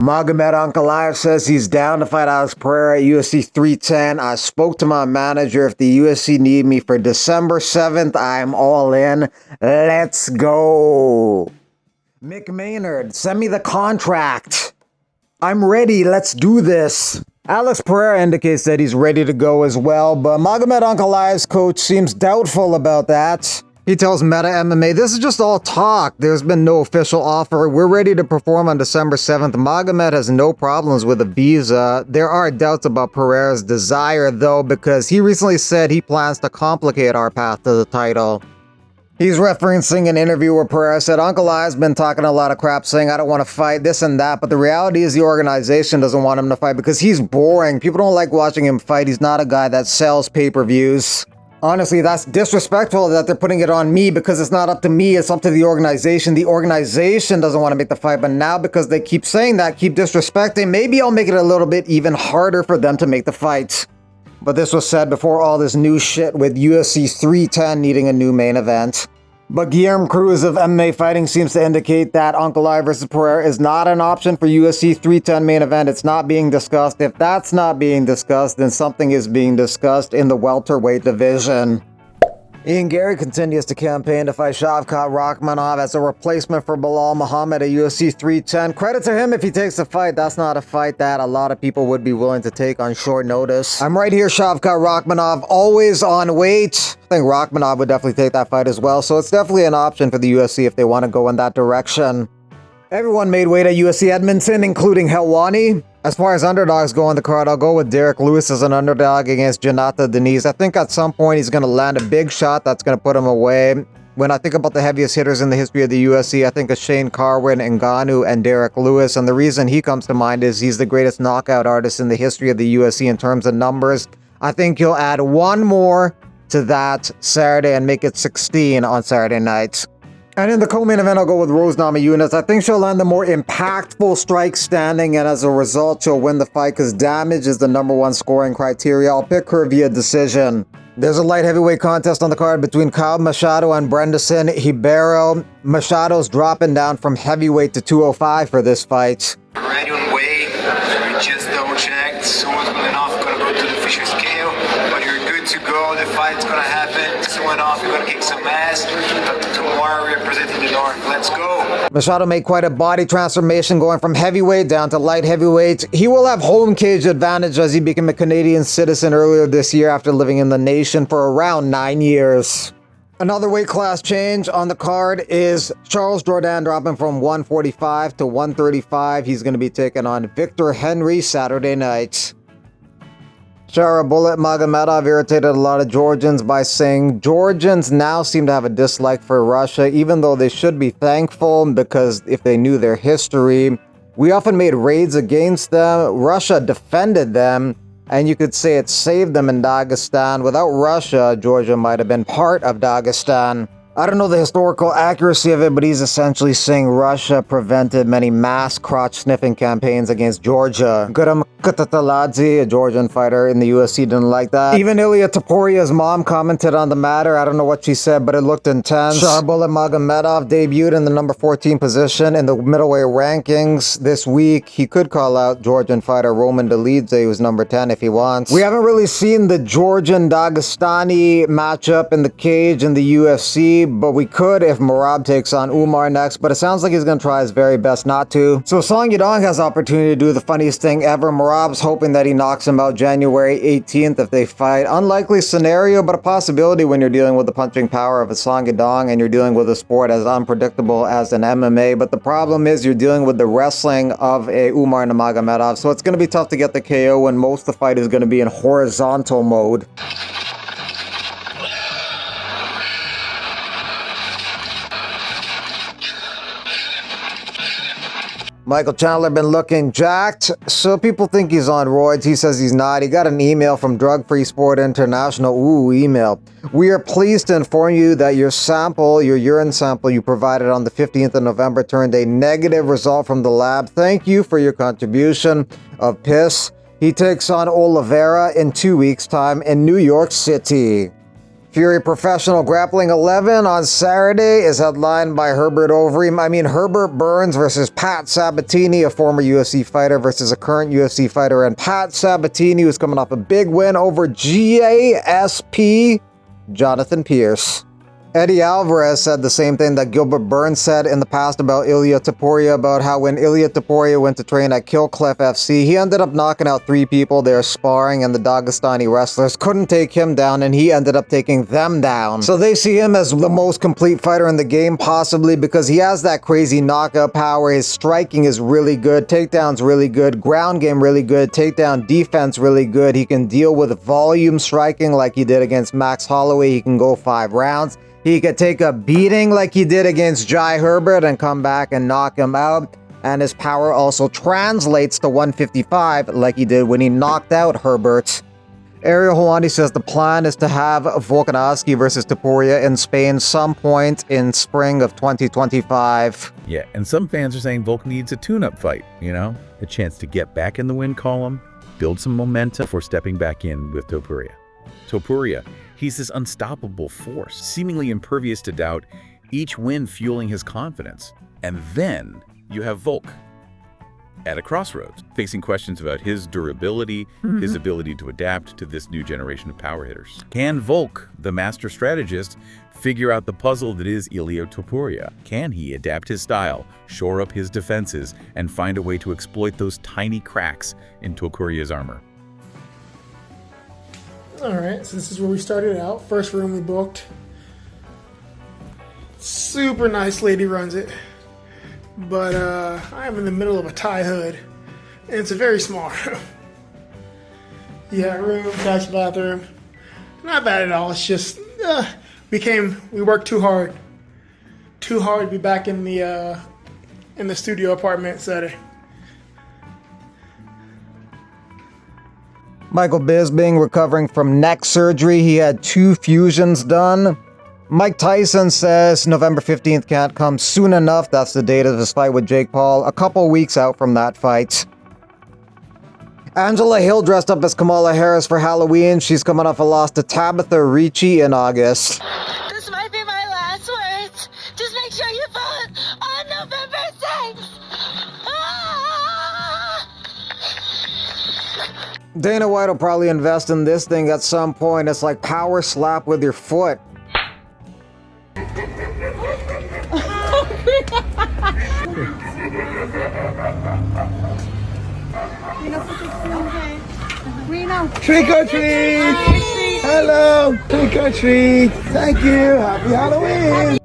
Magomed Ankalaev says he's down to fight Alex Pereira at UFC 310. I spoke to my manager. If the UFC need me for December 7th, I'm all in. Let's go. Mick Maynard, send me the contract. I'm ready. Let's do this. Alex Pereira indicates that he's ready to go as well, but Magomed Ankalaev's coach seems doubtful about that. He tells Meta MMA, this is just all talk. There's been no official offer. We're ready to perform on December 7th. Magomed has no problems with a visa. There are doubts about Pereira's desire, though, because he recently said he plans to complicate our path to the title. He's referencing an interview where Pereira said, Ankalaev's been talking a lot of crap, saying, I don't want to fight, this and that, but the reality is the organization doesn't want him to fight because he's boring. People don't like watching him fight. He's not a guy that sells pay-per-views. Honestly, that's disrespectful that they're putting it on me because it's not up to me, it's up to the organization. The organization doesn't want to make the fight, but now because they keep saying that, keep disrespecting, maybe I'll make it a little bit even harder for them to make the fight. But this was said before all this new shit with UFC 310 needing a new main event. But Guillermo Cruz of MMA Fighting seems to indicate that Ankalaev versus Pereira is not an option for UFC 310 main event. It's not being discussed. If that's not being discussed, then something is being discussed in the welterweight division. Garry continues to campaign to fight Shavkat Rakhmonov as a replacement for Belal Muhammad at UFC 310. Credit to him if he takes the fight. That's not a fight that a lot of people would be willing to take on short notice. I'm right here, Shavkat Rakhmonov, always on weight. I think Rakhmonov would definitely take that fight as well, so it's definitely an option for the UFC if they want to go in that direction. Everyone made weight at UFC Edmonton, including Helwani. As far as underdogs go on the card, I'll go with Derek Lewis as an underdog against Jonathan Denise. I think at some point he's going to land a big shot that's going to put him away. When I think about the heaviest hitters in the history of the UFC, I think of Shane Carwin, Ngannou, and Derek Lewis. And the reason he comes to mind is he's the greatest knockout artist in the history of the UFC in terms of numbers. I think he'll add one more to that Saturday and make it 16 on Saturday night. And in the co-main event, I'll go with Rose Namajunas. I think she'll land the more impactful strike standing, and as a result, she'll win the fight because damage is the #1 scoring criteria. I'll pick her via decision. There's a light heavyweight contest on the card between Kyle Machado and Brenderson Ribeiro. Machado's dropping down from heavyweight to 205 for this fight. Ready on weight, we just double checked. Someone's going off, gonna go to the Fisher scale, but you're good to go. The fight's gonna happen. Someone off, you're gonna kick some ass. Tomorrow representing the North. Let's go. Machado made quite a body transformation going from heavyweight down to light heavyweight. He will have home cage advantage as he became a Canadian citizen earlier this year after living in the nation for around 9 years. Another weight class change on the card is Charles Jourdain dropping from 145 to 135. He's going to be taking on Victor Henry Saturday night. Shara Bullet Magomedov irritated a lot of Georgians by saying Georgians now seem to have a dislike for Russia, even though they should be thankful because if they knew their history, we often made raids against them. Russia defended them, and you could say it saved them in Dagestan. Without Russia, Georgia might have been part of Dagestan. I don't know the historical accuracy of it, but he's essentially saying Russia prevented many mass crotch-sniffing campaigns against Georgia. Guram Kutataladze, a Georgian fighter in the UFC, didn't like that. Even Ilia Topuria's mom commented on the matter. I don't know what she said, but it looked intense. Sharbulla Magomedov debuted in the number 14 position in the middleweight rankings this week. He could call out Georgian fighter Roman Dolidze, who's number 10 if he wants. We haven't really seen the Georgian-Dagestani matchup in the cage in the UFC, but we could if Merab takes on Umar next, but it sounds like he's going to try his very best not to. So Song Yadong has the opportunity to do the funniest thing ever. Merab's hoping that he knocks him out January 18th if they fight. Unlikely scenario, but a possibility when you're dealing with the punching power of a Song Yadong and you're dealing with a sport as unpredictable as an MMA. But the problem is you're dealing with the wrestling of a Umar Nurmagomedov, so it's going to be tough to get the KO when most of the fight is going to be in horizontal mode. Michael Chandler been looking jacked, so people think he's on roids. He says he's not. He got an email from Drug Free Sport International. Ooh, email. We are pleased to inform you that your urine sample you provided on the 15th of November turned a negative result from the lab. Thank you for your contribution of piss. He takes on Oliveira in 2 weeks' time in New York City. Fury Professional Grappling 11 on Saturday is headlined by Herbert Burns versus Pat Sabatini, a former UFC fighter versus a current UFC fighter, and Pat Sabatini, who's coming off a big win over GASP Jonathan Pierce. Eddie Alvarez said the same thing that Gilbert Burns said in the past about Ilia Topuria, about how when Ilia Topuria went to train at Kill Cliff FC, he ended up knocking out 3 people there sparring, and the Dagestani wrestlers couldn't take him down, and he ended up taking them down. So they see him as the most complete fighter in the game, possibly because he has that crazy knockout power. His striking is really good, takedowns really good, ground game really good, takedown defense really good. He can deal with volume striking like he did against Max Holloway. He can go 5 rounds. He could take a beating like he did against Jai Herbert and come back and knock him out. And his power also translates to 155 like he did when he knocked out Herbert. Ariel Helwani says the plan is to have Volkanovski versus Topuria in Spain some point in spring of 2025. Yeah, and some fans are saying Volk needs a tune-up fight, a chance to get back in the win column, build some momentum before stepping back in with Topuria. Topuria, he's this unstoppable force, seemingly impervious to doubt, each win fueling his confidence. And then you have Volk at a crossroads, facing questions about his durability, his ability to adapt to this new generation of power hitters. Can Volk, the master strategist, figure out the puzzle that is Ilia Topuria? Can he adapt his style, shore up his defenses, and find a way to exploit those tiny cracks in Topuria's armor? Alright, so this is where we started out. First room we booked. Super nice lady runs it. But I'm in the middle of a Thai hood. And it's a very small room. Yeah, room, attached bathroom. Not bad at all. It's just we worked too hard. Too hard to be back in the studio apartment setting. Michael Bisping recovering from neck surgery. He had 2 fusions done. Mike Tyson says November 15th can't come soon enough. That's the date of his fight with Jake Paul. A couple weeks out from that fight. Angela Hill dressed up as Kamala Harris for Halloween. She's coming off a loss to Tabitha Ricci in August. This might be my last words. Just make sure you vote on November 6th. Dana White will probably invest in this thing at some point. It's like power slap with your foot. Trick or treat! Hello! Trick or treat! Thank you! Happy Halloween!